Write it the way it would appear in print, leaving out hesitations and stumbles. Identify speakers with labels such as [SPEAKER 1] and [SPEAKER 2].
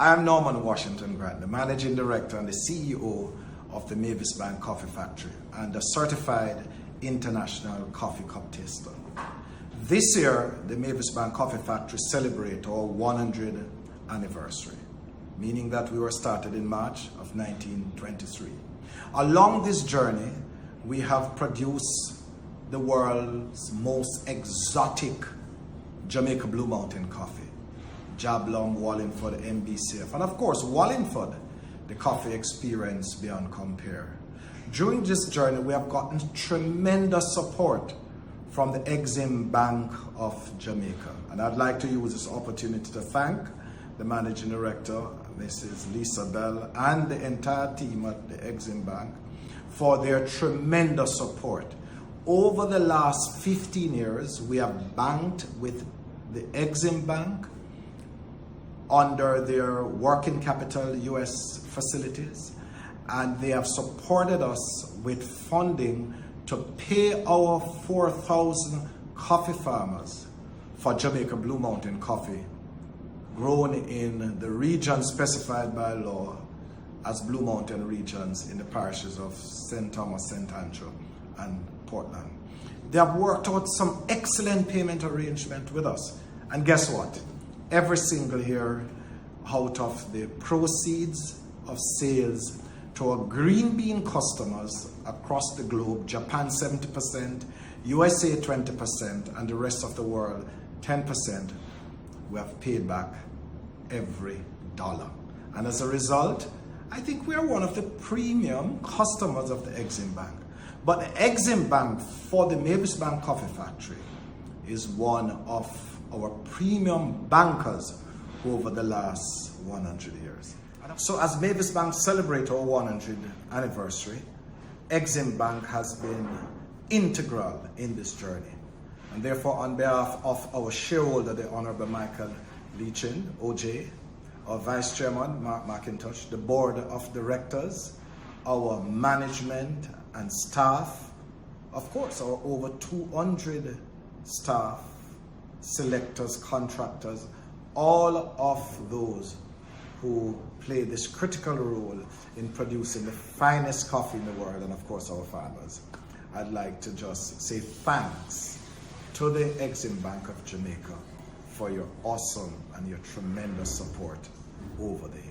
[SPEAKER 1] I'm Norman Washington Grant, the Managing Director and the CEO of the Mavis Bank Coffee Factory and a certified international coffee cup taster. This year, the Mavis Bank Coffee Factory celebrates our 100th anniversary, meaning that we were started in March of 1923. Along this journey, we have produced the world's most exotic Jamaica Blue Mountain coffee, Jablong, Wallingford, MBCF, and of course Wallingford, the coffee experience beyond compare. During this journey, we have gotten tremendous support from the EXIM Bank of Jamaica. And I'd like to use this opportunity to thank the Managing Director, Mrs. Lisa Bell, and the entire team at the EXIM Bank for their tremendous support. Over the last 15 years, we have banked with the EXIM Bank under their working capital US facilities, and they have supported us with funding to pay our 4,000 coffee farmers for Jamaica Blue Mountain coffee grown in the region specified by law as Blue Mountain regions in the parishes of St. Thomas, St. Andrew and Portland. They have worked out some excellent payment arrangement with us. And guess what? Every single year, out of the proceeds of sales to our green bean customers across the globe, Japan 70%, USA 20%, and the rest of the world 10%, we have paid back every dollar. And as a result, I think we are one of the premium customers of the EXIM Bank. But the EXIM Bank for the Mavis Bank Coffee Factory is one of our premium bankers over the last 100 years. So as Mavis Bank celebrates our 100th anniversary, EXIM Bank has been integral in this journey. And therefore, on behalf of our shareholder, the Honorable Michael Leachin, OJ, our Vice Chairman, Mark McIntosh, the Board of Directors, our management and staff, of course, our over 200 staff, selectors, contractors, all of those who play this critical role in producing the finest coffee in the world, and of course our farmers. I'd like to just say thanks to the EXIM Bank of Jamaica for your awesome and your tremendous support over the years.